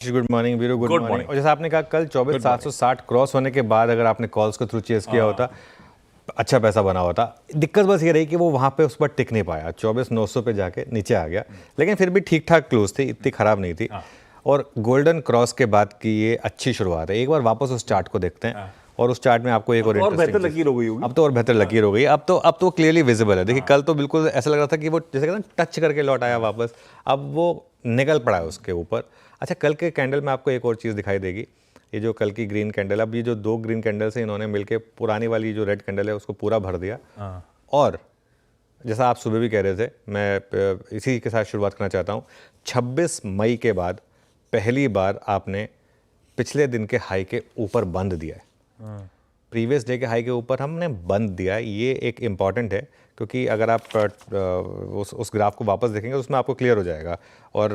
Good morning Veeru, good Good morning. morning. और जैसा आपने कहा कल 24,760 क्रॉस होने के बाद अगर आपने कॉल्स के थ्रू चेस किया होता, अच्छा पैसा बना होता। दिक्कत बस ये रही कि वो वहाँ पे उस पर टिक नहीं पाया, 24,900 पे जाके नीचे आ गया, लेकिन फिर भी ठीक ठाक क्लोज थी, इतनी खराब नहीं थी। और गोल्डन क्रॉस के बाद की ये अच्छी शुरुआत है। एक बार वापस उस चार्ट को देखते हैं और उस चार्ट में आपको एक और बेहतर interesting लकीर हो गई होगी। अब तो और बेहतर लकीर हो गई। अब तो क्लियरली विजिबल है। देखिए कल तो बिल्कुल ऐसा लग रहा था कि वो जैसे कहते हैं टच करके लौट आया वापस, अब वो निकल पड़ा है उसके ऊपर। अच्छा, कल के कैंडल में आपको एक और चीज़ दिखाई देगी। ये जो कल की ग्रीन कैंडल, अब ये जो दो ग्रीन कैंडल से इन्होंने मिलके पुरानी वाली जो रेड कैंडल है उसको पूरा भर दिया। और जैसा आप सुबह भी कह रहे थे, मैं इसी के साथ शुरुआत करना चाहता हूँ। 26 मई के बाद पहली बार आपने पिछले दिन के हाई के ऊपर बंद दिया है। प्रीवियस डे के हाई के ऊपर हमने बंद दिया है। ये एक इम्पॉर्टेंट है, क्योंकि अगर आप उस ग्राफ को वापस देखेंगे तो उसमें आपको क्लियर हो जाएगा। और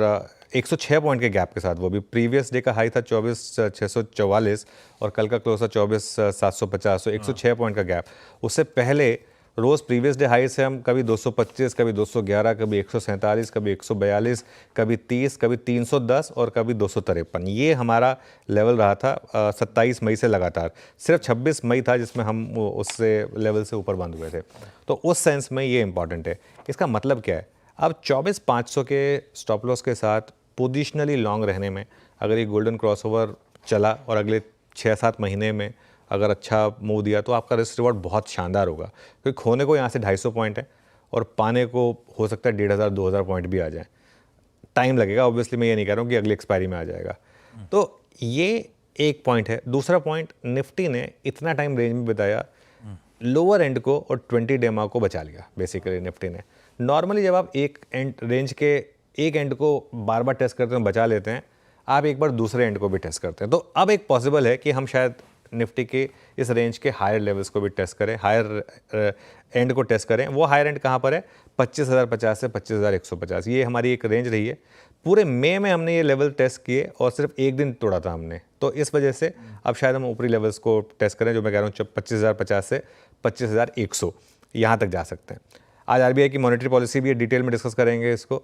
106 पॉइंट के गैप के साथ, वो भी प्रीवियस डे का हाई था 24,644 और कल का क्लोज था 24,750, तो 106 पॉइंट का गैप। उससे पहले रोज़ प्रीवियस डे हाई से हम कभी 225, कभी 211, कभी 147, कभी 142, कभी 30, कभी 310 और कभी 253, ये हमारा लेवल रहा था 27 मई से लगातार। सिर्फ 26 मई था जिसमें हम उससे लेवल से ऊपर बंद हुए थे। तो उस सेंस में ये इंपॉर्टेंट है। इसका मतलब क्या है? अब 24,500 के स्टॉप लॉस के साथ पोजिशनली लॉन्ग रहने में अगर ये गोल्डन क्रॉसओवर चला और अगले 6-7 महीने में अगर अच्छा मूव दिया तो आपका रिस्क रिवॉर्ड बहुत शानदार होगा। क्योंकि खोने को यहाँ से 250 पॉइंट है और पाने को हो सकता है 1,500-2,000 पॉइंट भी आ जाए। टाइम लगेगा, ऑब्वियसली मैं ये नहीं कह रहा हूँ कि अगली एक्सपायरी में आ जाएगा। तो ये एक पॉइंट है। दूसरा पॉइंट, निफ्टी ने इतना टाइम रेंज में बताया, लोअर एंड को और 20 डेमा को बचा लिया बेसिकली निफ्टी ने। नॉर्मली जब आप एक एंड रेंज के एक एंड को बार बार टेस्ट करते हैं, बचा लेते हैं, आप एक बार दूसरे एंड को भी टेस्ट करते हैं। तो अब एक पॉसिबल है कि हम शायद निफ्टी के इस रेंज के हायर लेवल्स को भी टेस्ट करें, हायर एंड को टेस्ट करें। वो हायर एंड कहाँ पर है? 25,050 से 25,150, ये हमारी एक रेंज रही है। पूरे मई में हमने ये लेवल टेस्ट किए और सिर्फ एक दिन तोड़ा था हमने, तो इस वजह से अब शायद हम ऊपरी लेवल्स को टेस्ट करें, जो मैं कह रहा हूँ 25,050 से 25,100 यहाँ तक जा सकते हैं। आज आरबीआई की मॉनेटरी पॉलिसी भी डिटेल में डिस्कस करेंगे इसको।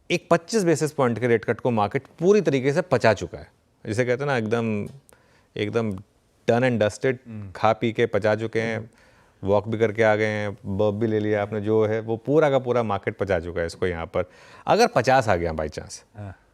एक 25 बेसिस पॉइंट के रेट कट को मार्केट पूरी तरीके से पचा चुका है। जिसे कहते हैं ना, एकदम डन एंड डस्टेड, खा पी के पचा चुके हैं, वॉक भी करके आ गए हैं, बर्ब भी ले लिया आपने, जो है वो पूरा का पूरा मार्केट पचा चुका है इसको। यहाँ पर अगर 50 आ गया बाई चांस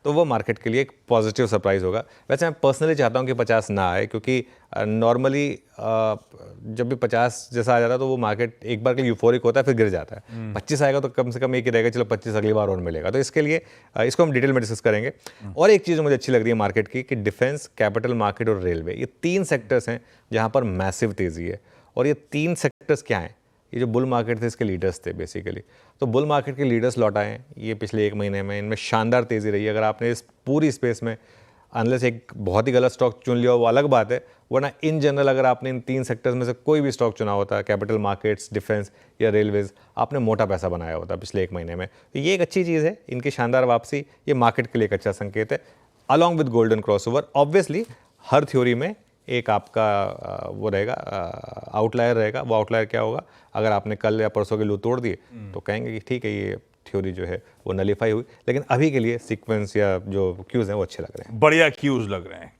तो वो मार्केट के लिए एक पॉजिटिव सरप्राइज होगा। वैसे मैं पर्सनली चाहता हूँ कि 50 ना आए, क्योंकि नॉर्मली जब भी 50 जैसा आ जाता है तो वो मार्केट एक बार के लिए यूफोरिक होता है, फिर गिर जाता है। 25 आएगा तो कम से कम एक ही रहेगा, चलो 25 अगली बार और मिलेगा। तो इसके लिए इसको हम डिटेल में डिस्कस करेंगे। और एक चीज़ मुझे अच्छी लग रही है मार्केट की, कि डिफेंस, कैपिटल मार्केट और रेलवे, ये 3 सेक्टर्स हैं जहाँ पर मैसिव तेज़ी है। और ये 3 सेक्टर्स क्या हैं? ये जो बुल मार्केट थे इसके लीडर्स थे बेसिकली। तो बुल मार्केट के लीडर्स लौट आए हैं ये पिछले एक महीने में, इनमें शानदार तेज़ी रही है। अगर आपने इस पूरी स्पेस में अनलेस एक बहुत ही गलत स्टॉक चुन लिया हो वो अलग बात है, वरना इन जनरल अगर आपने इन 3 सेक्टर्स में से कोई भी स्टॉक चुना होता है, कैपिटल मार्केट्स, डिफेंस या रेलवेज, आपने मोटा पैसा बनाया होता पिछले एक महीने में। तो ये एक अच्छी चीज़ है, इनकी शानदार वापसी, ये मार्केट के लिए एक अच्छा संकेत है, along with golden crossover. Obviously her theory में एक आपका वो रहेगा, आउटलायर रहेगा। वो आउटलायर क्या होगा? अगर आपने कल या परसों के लो तोड़ दिए तो कहेंगे कि ठीक है, ये थ्योरी जो है वो नलीफाई हुई। लेकिन अभी के लिए सीक्वेंस या जो क्यूज़ हैं वो अच्छे लग रहे हैं। बढ़िया क्यूज लग रहे हैं।